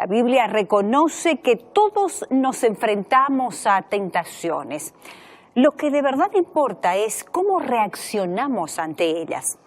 Biblia reconoce que todos nos enfrentamos a tentaciones. Lo que de verdad importa es cómo reaccionamos ante ellas.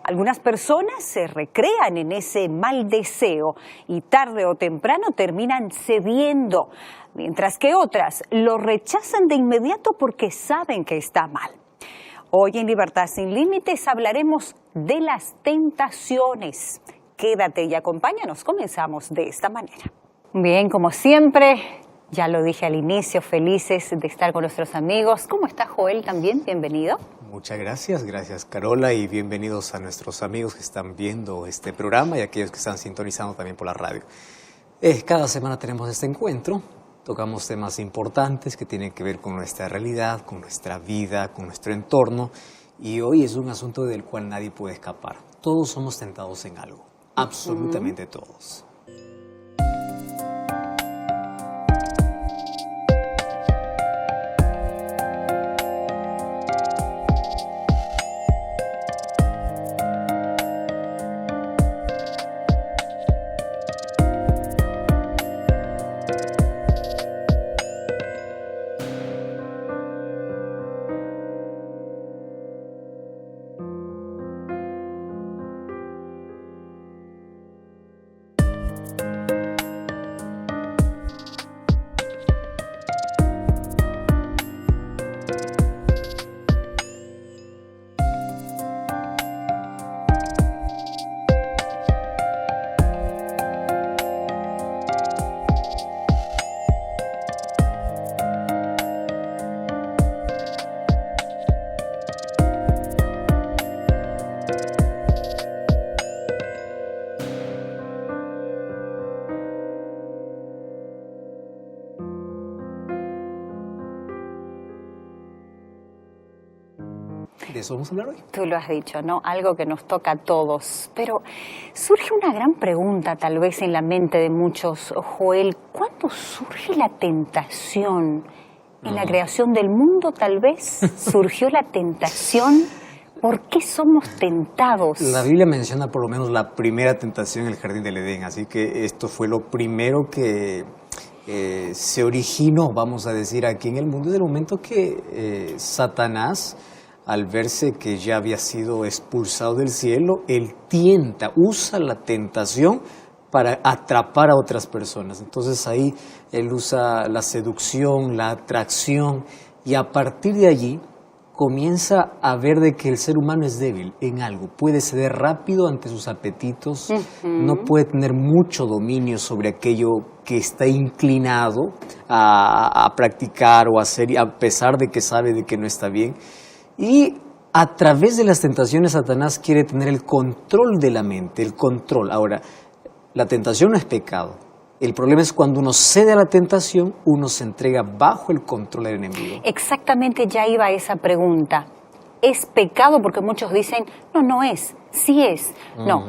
Algunas personas se recrean en ese mal deseo y tarde o temprano terminan cediendo, mientras que otras lo rechazan de inmediato porque saben que está mal. Hoy en Libertad Sin Límites hablaremos de las tentaciones. Quédate y acompáñanos, comenzamos de esta manera. Bien, como siempre, ya lo dije al inicio, felices de estar con nuestros amigos. ¿Cómo está Joel también? Bienvenido. Muchas gracias Carola, y bienvenidos a nuestros amigos que están viendo este programa y a aquellos que están sintonizando también por la radio. Cada semana tenemos este encuentro, tocamos temas importantes que tienen que ver con nuestra realidad, con nuestra vida, con nuestro entorno, y hoy es un asunto del cual nadie puede escapar. Todos somos tentados en algo, absolutamente todos. ¿De eso vamos a hablar hoy? Tú lo has dicho, ¿no? Algo que nos toca a todos. Pero surge una gran pregunta tal vez en la mente de muchos, Joel. ¿Cuándo surge la tentación? ¿En la creación del mundo tal vez surgió la tentación? ¿Por qué somos tentados? La Biblia menciona por lo menos la primera tentación en el Jardín del Edén, así que esto fue lo primero que se originó, vamos a decir, aquí en el mundo, desde el momento que Satanás, al verse que ya había sido expulsado del cielo, él usa la tentación para atrapar a otras personas. Entonces ahí él usa la seducción, la atracción, y a partir de allí comienza a ver de que el ser humano es débil en algo, puede ceder rápido ante sus apetitos, no puede tener mucho dominio sobre aquello que está inclinado a practicar o hacer, a pesar de que sabe de que no está bien. Y a través de las tentaciones Satanás quiere tener el control de la mente, el control. Ahora, la tentación no es pecado. El problema es cuando uno cede a la tentación, uno se entrega bajo el control del enemigo. Exactamente, ya iba a esa pregunta. ¿Es pecado? Porque muchos dicen, no es, sí es. No,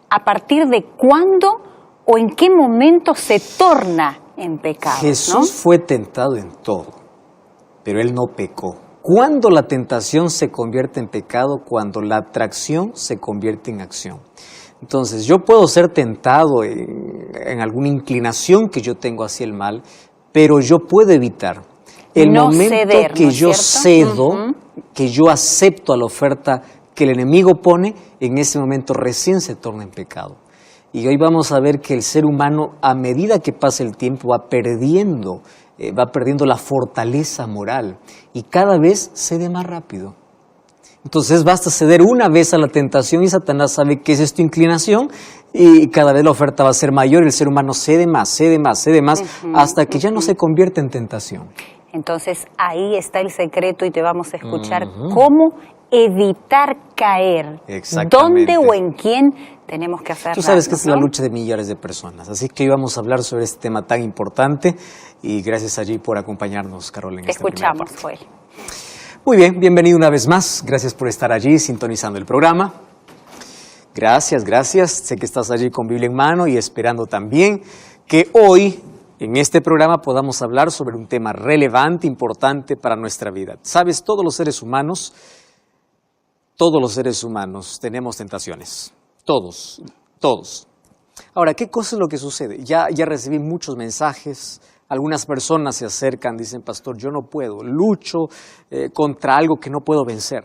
¿a partir de cuándo o en qué momento se torna en pecado? Jesús fue tentado en todo, pero él no pecó. ¿Cuándo la tentación se convierte en pecado? Cuando la atracción se convierte en acción. Entonces, yo puedo ser tentado en alguna inclinación que yo tengo hacia el mal, pero yo puedo evitar. El momento ceder, que yo cedo, que yo acepto a la oferta que el enemigo pone, en ese momento recién se torna en pecado. Y hoy vamos a ver que el ser humano, a medida que pasa el tiempo, va perdiendo la fortaleza moral y cada vez cede más rápido. Entonces basta ceder una vez a la tentación y Satanás sabe que es tu inclinación y cada vez la oferta va a ser mayor y el ser humano cede más, hasta que ya no se convierte en tentación. Entonces ahí está el secreto y te vamos a escuchar cómo evitar caer. ¿Dónde o en quién tenemos que hacerlo? Tú sabes que es la lucha de millones de personas, así que hoy vamos a hablar sobre este tema tan importante y gracias allí por acompañarnos, Carola, en esta primera parte. Te escuchamos, Joel. Muy bien, bienvenido una vez más, gracias por estar allí sintonizando el programa. Gracias, sé que estás allí con Biblia en mano y esperando también que hoy en este programa podamos hablar sobre un tema relevante, importante para nuestra vida. Sabes, todos los seres humanos tenemos tentaciones. Todos. Ahora, ¿qué cosa es lo que sucede? Ya recibí muchos mensajes, algunas personas se acercan, dicen, pastor, yo no puedo, lucho contra algo que no puedo vencer.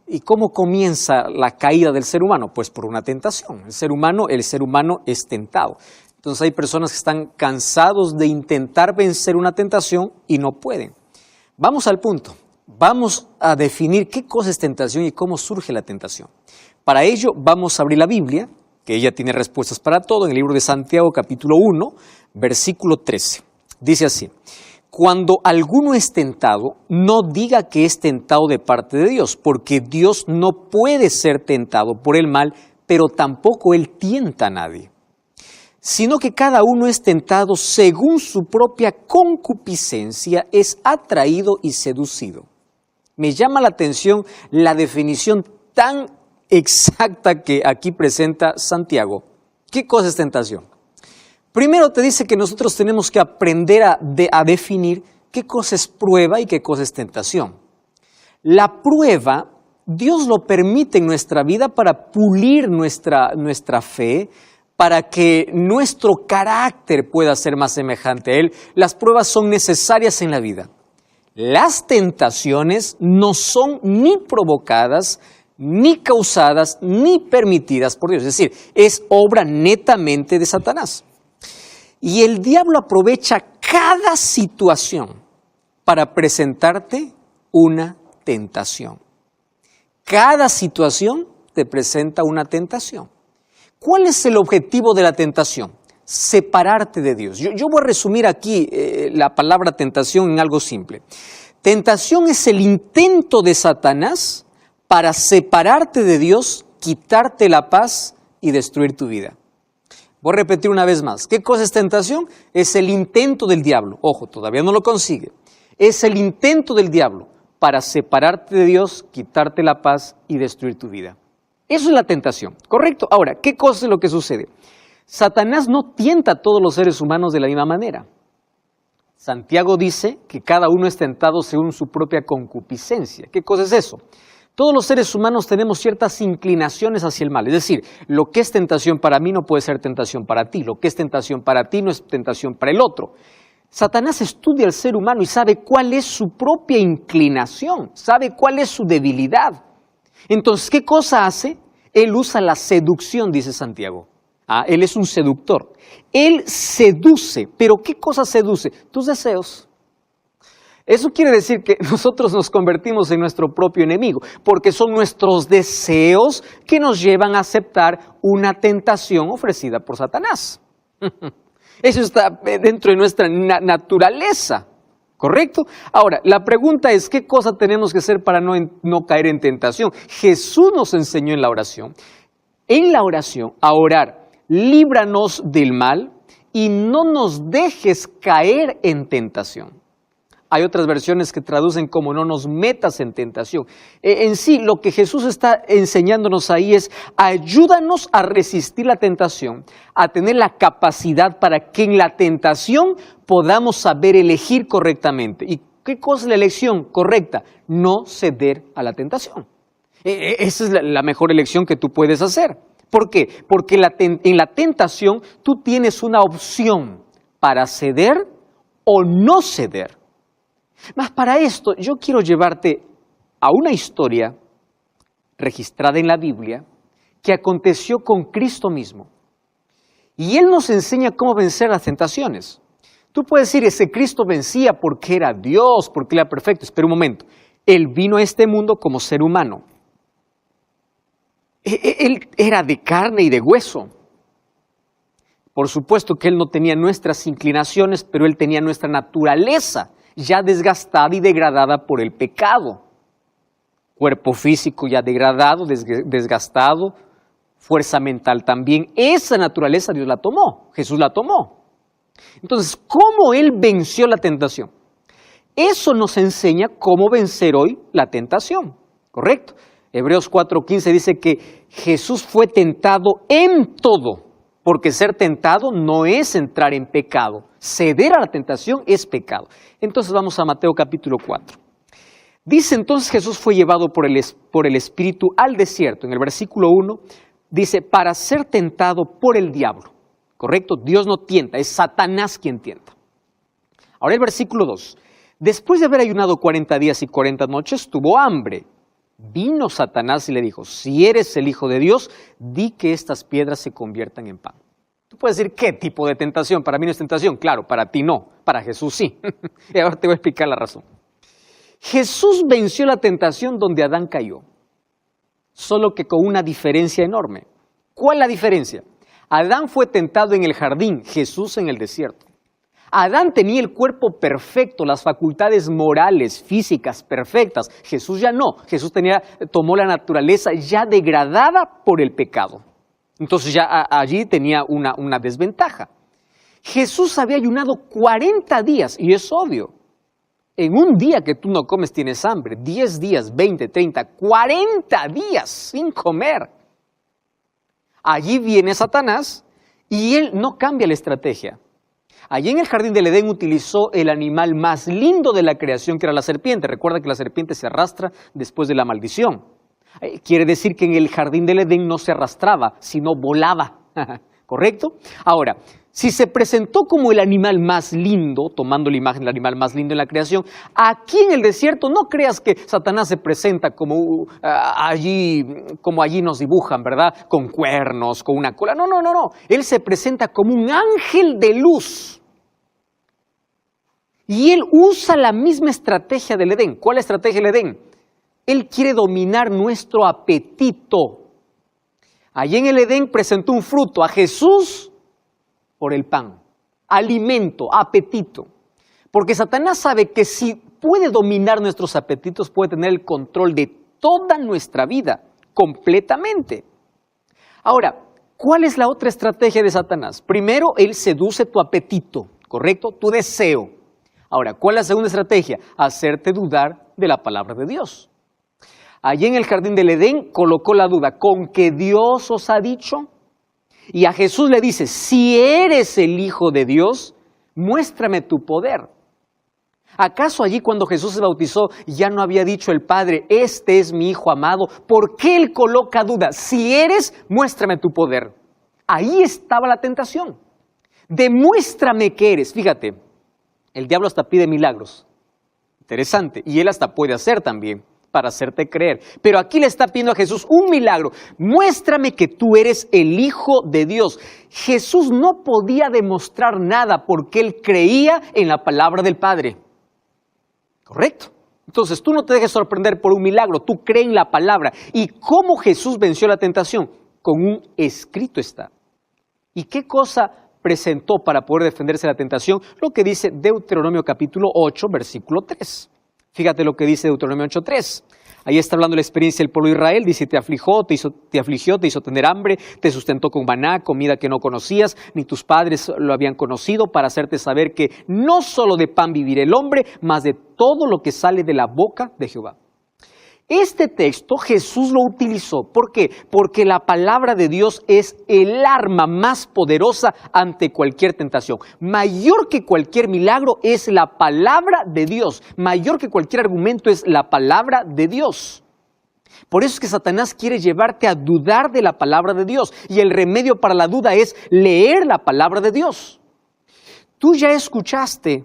¿Y cómo comienza la caída del ser humano? Pues por una tentación. El ser humano es tentado. Entonces hay personas que están cansados de intentar vencer una tentación y no pueden. Vamos al punto. Vamos a definir qué cosa es tentación y cómo surge la tentación. Para ello vamos a abrir la Biblia, que ella tiene respuestas para todo, en el libro de Santiago, capítulo 1, versículo 13. Dice así: cuando alguno es tentado, no diga que es tentado de parte de Dios, porque Dios no puede ser tentado por el mal, pero tampoco Él tienta a nadie. Sino que cada uno es tentado según su propia concupiscencia, es atraído y seducido. Me llama la atención la definición tan exacta que aquí presenta Santiago. ¿Qué cosa es tentación? Primero te dice que nosotros tenemos que aprender a definir qué cosa es prueba y qué cosa es tentación. La prueba, Dios lo permite en nuestra vida para pulir nuestra fe, para que nuestro carácter pueda ser más semejante a Él. Las pruebas son necesarias en la vida. Las tentaciones no son ni provocadas, ni causadas, ni permitidas por Dios. Es decir, es obra netamente de Satanás. Y el diablo aprovecha cada situación para presentarte una tentación. Cada situación te presenta una tentación. ¿Cuál es el objetivo de la tentación? Separarte de Dios. Yo voy a resumir aquí la palabra tentación en algo simple. Tentación es el intento de Satanás para separarte de Dios, quitarte la paz y destruir tu vida. Voy a repetir una vez más. ¿Qué cosa es tentación? Es el intento del diablo. Ojo, todavía no lo consigue. Es el intento del diablo para separarte de Dios, quitarte la paz y destruir tu vida. Eso es la tentación, ¿correcto? Ahora, ¿qué cosa es lo que sucede? Satanás no tienta a todos los seres humanos de la misma manera. Santiago dice que cada uno es tentado según su propia concupiscencia. ¿Qué cosa es eso? Todos los seres humanos tenemos ciertas inclinaciones hacia el mal. Es decir, lo que es tentación para mí no puede ser tentación para ti. Lo que es tentación para ti no es tentación para el otro. Satanás estudia al ser humano y sabe cuál es su propia inclinación, sabe cuál es su debilidad. Entonces, ¿qué cosa hace? Él usa la seducción, dice Santiago. Él es un seductor. Él seduce, pero ¿qué cosa seduce? Tus deseos. Eso quiere decir que nosotros nos convertimos en nuestro propio enemigo, porque son nuestros deseos que nos llevan a aceptar una tentación ofrecida por Satanás. Eso está dentro de nuestra naturaleza, ¿correcto? Ahora, la pregunta es, ¿qué cosa tenemos que hacer para no caer en tentación? Jesús nos enseñó en la oración a orar, líbranos del mal y no nos dejes caer en tentación. Hay otras versiones que traducen como no nos metas en tentación. En sí, lo que Jesús está enseñándonos ahí es ayúdanos a resistir la tentación, a tener la capacidad para que en la tentación podamos saber elegir correctamente. ¿Y qué cosa es la elección correcta? No ceder a la tentación. Esa es la mejor elección que tú puedes hacer. ¿Por qué? Porque en la tentación tú tienes una opción para ceder o no ceder. Mas para esto yo quiero llevarte a una historia registrada en la Biblia que aconteció con Cristo mismo. Y Él nos enseña cómo vencer las tentaciones. Tú puedes decir, ese Cristo vencía porque era Dios, porque era perfecto. Espera un momento. Él vino a este mundo como ser humano. Él era de carne y de hueso. Por supuesto que Él no tenía nuestras inclinaciones, pero Él tenía nuestra naturaleza ya desgastada y degradada por el pecado. Cuerpo físico ya degradado, desgastado, fuerza mental también. Esa naturaleza Dios la tomó, Jesús la tomó. Entonces, ¿cómo Él venció la tentación? Eso nos enseña cómo vencer hoy la tentación, ¿correcto? Hebreos 4:15 dice que Jesús fue tentado en todo, porque ser tentado no es entrar en pecado. Ceder a la tentación es pecado. Entonces vamos a Mateo capítulo 4. Dice entonces Jesús fue llevado por el Espíritu al desierto, en el versículo 1, dice, para ser tentado por el diablo. ¿Correcto? Dios no tienta, es Satanás quien tienta. Ahora el versículo 2. Después de haber ayunado 40 días y 40 noches, tuvo hambre. Vino Satanás y le dijo, si eres el Hijo de Dios, di que estas piedras se conviertan en pan. Tú puedes decir, ¿qué tipo de tentación? Para mí no es tentación. Claro, para ti no, para Jesús sí. Y ahora te voy a explicar la razón. Jesús venció la tentación donde Adán cayó, solo que con una diferencia enorme. ¿Cuál es la diferencia? Adán fue tentado en el jardín, Jesús en el desierto. Adán tenía el cuerpo perfecto, las facultades morales, físicas perfectas. Jesús ya no. Jesús tomó la naturaleza ya degradada por el pecado. Entonces ya allí tenía una desventaja. Jesús había ayunado 40 días, y es obvio. En un día que tú no comes tienes hambre, 10 días, 20, 30, 40 días sin comer. Allí viene Satanás y él no cambia la estrategia. Allí en el jardín del Edén utilizó el animal más lindo de la creación, que era la serpiente. Recuerda que la serpiente se arrastra después de la maldición. Quiere decir que en el jardín del Edén no se arrastraba, sino volaba. ¿Correcto? Ahora, si se presentó como el animal más lindo, tomando la imagen del animal más lindo en la creación, aquí en el desierto no creas que Satanás se presenta como allí nos dibujan, ¿verdad? Con cuernos, con una cola. No. Él se presenta como un ángel de luz. Y él usa la misma estrategia del Edén. ¿Cuál es la estrategia del Edén? Él quiere dominar nuestro apetito. Allí en el Edén presentó un fruto a Jesús por el pan, alimento, apetito. Porque Satanás sabe que si puede dominar nuestros apetitos, puede tener el control de toda nuestra vida, completamente. Ahora, ¿cuál es la otra estrategia de Satanás? Primero, él seduce tu apetito, ¿correcto? Tu deseo. Ahora, ¿cuál es la segunda estrategia? Hacerte dudar de la palabra de Dios. Allí en el jardín del Edén colocó la duda, ¿con que Dios os ha dicho? Y a Jesús le dice, si eres el Hijo de Dios, muéstrame tu poder. ¿Acaso allí cuando Jesús se bautizó ya no había dicho el Padre, este es mi Hijo amado? ¿Por qué él coloca duda? Si eres, muéstrame tu poder. Ahí estaba la tentación. Demuéstrame que eres. Fíjate, el diablo hasta pide milagros. Interesante. Y él hasta puede hacer también para hacerte creer. Pero aquí le está pidiendo a Jesús un milagro. Muéstrame que tú eres el Hijo de Dios. Jesús no podía demostrar nada porque él creía en la palabra del Padre. ¿Correcto? Entonces tú no te dejes sorprender por un milagro, tú crees en la palabra. ¿Y cómo Jesús venció la tentación? Con un escrito está. ¿Y qué cosa presentó para poder defenderse de la tentación? Lo que dice Deuteronomio capítulo 8, versículo 3. Fíjate lo que dice Deuteronomio 8:3. Ahí está hablando la experiencia del pueblo de Israel. Dice, te afligió, te hizo tener hambre, te sustentó con maná, comida que no conocías, ni tus padres lo habían conocido, para hacerte saber que no solo de pan vivirá el hombre, mas de todo lo que sale de la boca de Jehová. Este texto Jesús lo utilizó. ¿Por qué? Porque la palabra de Dios es el arma más poderosa ante cualquier tentación. Mayor que cualquier milagro es la palabra de Dios. Mayor que cualquier argumento es la palabra de Dios. Por eso es que Satanás quiere llevarte a dudar de la palabra de Dios. Y el remedio para la duda es leer la palabra de Dios. Tú ya escuchaste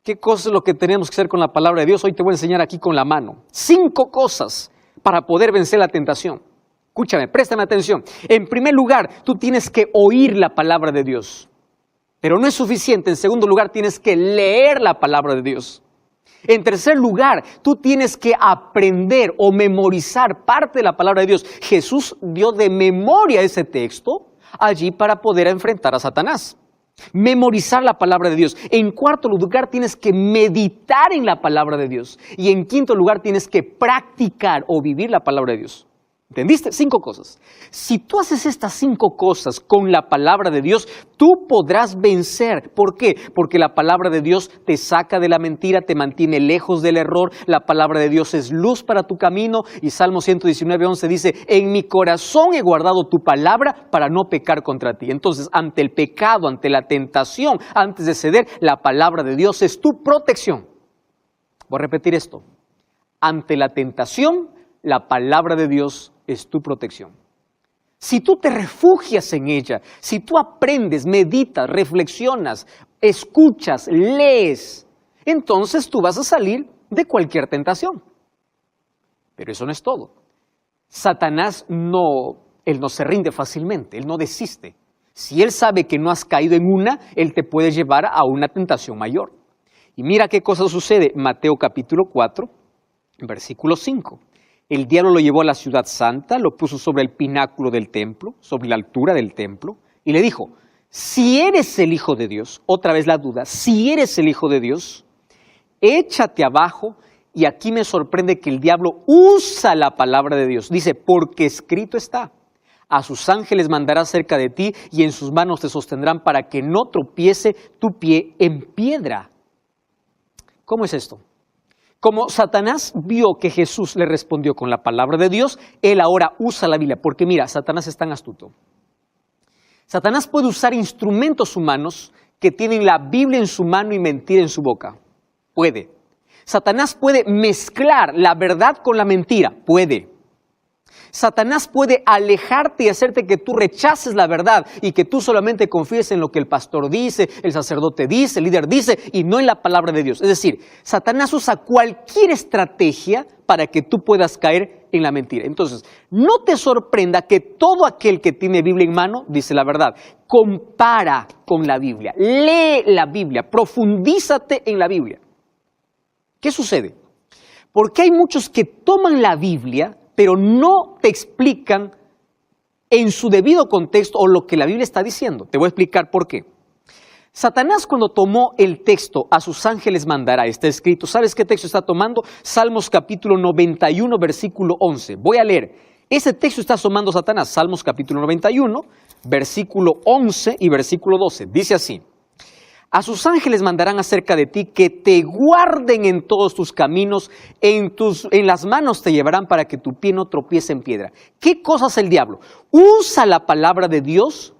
¿qué cosa es lo que tenemos que hacer con la palabra de Dios? Hoy te voy a enseñar aquí con la mano. 5 cosas para poder vencer la tentación. Escúchame, préstame atención. En primer lugar, tú tienes que oír la palabra de Dios. Pero no es suficiente. En segundo lugar, tienes que leer la palabra de Dios. En tercer lugar, tú tienes que aprender o memorizar parte de la palabra de Dios. Jesús dio de memoria ese texto allí para poder enfrentar a Satanás. Memorizar la palabra de Dios. En cuarto lugar, tienes que meditar en la palabra de Dios. Y en quinto lugar, tienes que practicar o vivir la palabra de Dios. ¿Entendiste? 5 cosas. Si tú haces estas 5 cosas con la palabra de Dios, tú podrás vencer. ¿Por qué? Porque la palabra de Dios te saca de la mentira, te mantiene lejos del error. La palabra de Dios es luz para tu camino. Y Salmo 119:11 dice, en mi corazón he guardado tu palabra para no pecar contra ti. Entonces, ante el pecado, ante la tentación, antes de ceder, la palabra de Dios es tu protección. Voy a repetir esto. Ante la tentación, la palabra de Dios es tu protección. Si tú te refugias en ella, si tú aprendes, meditas, reflexionas, escuchas, lees, entonces tú vas a salir de cualquier tentación. Pero eso no es todo. Satanás él no se rinde fácilmente, él no desiste. Si él sabe que no has caído en una, él te puede llevar a una tentación mayor. Y mira qué cosa sucede. Mateo capítulo 4, versículo 5. El diablo lo llevó a la ciudad santa, lo puso sobre el pináculo del templo, sobre la altura del templo, y le dijo, si eres el Hijo de Dios, otra vez la duda, si eres el Hijo de Dios, échate abajo. Y aquí me sorprende que el diablo usa la palabra de Dios. Dice, porque escrito está, a sus ángeles mandará cerca de ti y en sus manos te sostendrán para que no tropiece tu pie en piedra. ¿Cómo es esto? Como Satanás vio que Jesús le respondió con la palabra de Dios, él ahora usa la Biblia. Porque mira, Satanás es tan astuto. Satanás puede usar instrumentos humanos que tienen la Biblia en su mano y mentira en su boca. Puede. Satanás puede mezclar la verdad con la mentira. Puede. Satanás puede alejarte y hacerte que tú rechaces la verdad y que tú solamente confíes en lo que el pastor dice, el sacerdote dice, el líder dice y no en la palabra de Dios. Es decir, Satanás usa cualquier estrategia para que tú puedas caer en la mentira. Entonces, no te sorprenda que todo aquel que tiene Biblia en mano dice la verdad. Compara con la Biblia, lee la Biblia, profundízate en la Biblia. ¿Qué sucede? Porque hay muchos que toman la Biblia, pero no te explican en su debido contexto o lo que la Biblia está diciendo. Te voy a explicar por qué. Satanás cuando tomó el texto, a sus ángeles mandará, está escrito. ¿Sabes qué texto está tomando? Salmos capítulo 91, versículo 11. Voy a leer. Ese texto está tomando Satanás. Salmos capítulo 91, versículo 11 y versículo 12. Dice así. A sus ángeles mandarán acerca de ti que te guarden en todos tus caminos, en las manos te llevarán para que tu pie no tropiece en piedra. ¿Qué cosa hace el diablo? Usa la palabra de Dios,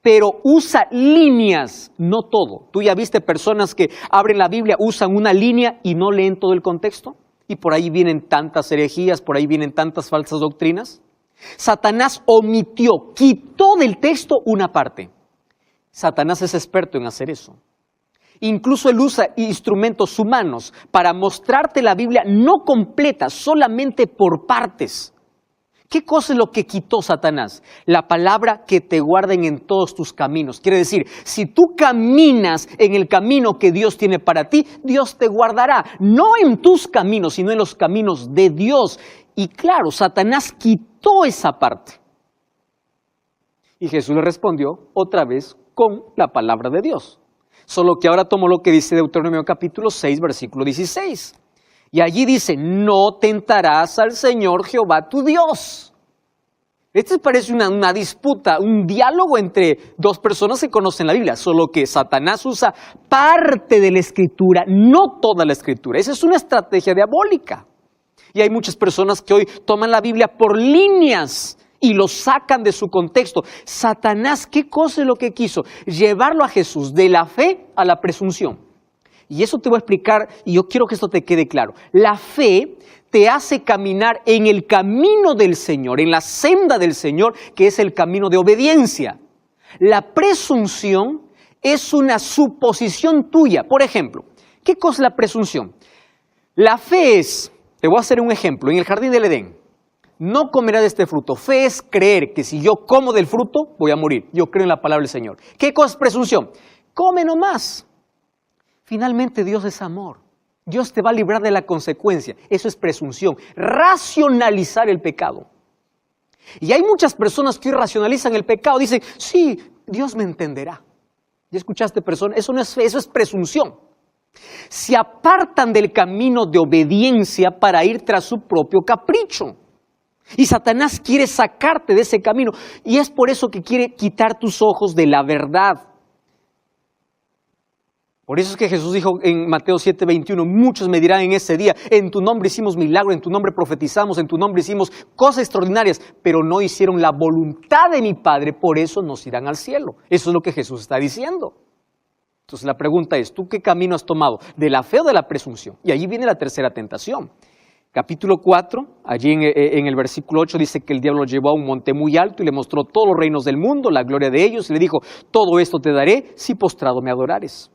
pero usa líneas, no todo. Tú ya viste personas que abren la Biblia, usan una línea y no leen todo el contexto. Y por ahí vienen tantas herejías, por ahí vienen tantas falsas doctrinas. Satanás omitió, quitó del texto una parte. Satanás es experto en hacer eso. Incluso él usa instrumentos humanos para mostrarte la Biblia no completa, solamente por partes. ¿Qué cosa es lo que quitó Satanás? La palabra que te guarden en todos tus caminos. Quiere decir, si tú caminas en el camino que Dios tiene para ti, Dios te guardará. No en tus caminos, sino en los caminos de Dios. Y claro, Satanás quitó esa parte. Y Jesús le respondió otra vez con la palabra de Dios. Solo que ahora tomó lo que dice Deuteronomio capítulo 6, versículo 16. Y allí dice, no tentarás al Señor Jehová tu Dios. Este parece una disputa, un diálogo entre dos personas que conocen la Biblia, solo que Satanás usa parte de la Escritura, no toda la Escritura. Esa es una estrategia diabólica. Y hay muchas personas que hoy toman la Biblia por líneas y lo sacan de su contexto. Satanás, ¿qué cosa es lo que quiso? Llevarlo a Jesús de la fe a la presunción. Y eso te voy a explicar, y yo quiero que esto te quede claro. La fe te hace caminar en el camino del Señor, en la senda del Señor, que es el camino de obediencia. La presunción es una suposición tuya. Por ejemplo, ¿qué cosa es la presunción? La fe es, te voy a hacer un ejemplo, en el jardín del Edén. No comerás de este fruto. Fe es creer que si yo como del fruto, voy a morir. Yo creo en la palabra del Señor. ¿Qué cosa es presunción? Come nomás. Finalmente Dios es amor. Dios te va a librar de la consecuencia. Eso es presunción. Racionalizar el pecado. Y hay muchas personas que hoy racionalizan el pecado. Dicen, sí, Dios me entenderá. ¿Ya escuchaste, persona? Eso no es fe, eso es presunción. Se apartan del camino de obediencia para ir tras su propio capricho. Y Satanás quiere sacarte de ese camino. Y es por eso que quiere quitar tus ojos de la verdad. Por eso es que Jesús dijo en Mateo 7:21, muchos me dirán en ese día, en tu nombre hicimos milagro, en tu nombre profetizamos, en tu nombre hicimos cosas extraordinarias, pero no hicieron la voluntad de mi Padre, por eso nos irán al cielo. Eso es lo que Jesús está diciendo. Entonces la pregunta es, ¿tú qué camino has tomado? ¿De la fe o de la presunción? Y allí viene la tercera tentación. Capítulo 4, allí en el versículo 8 dice que el diablo lo llevó a un monte muy alto y le mostró todos los reinos del mundo, la gloria de ellos, y le dijo, todo esto te daré si postrado me adorares.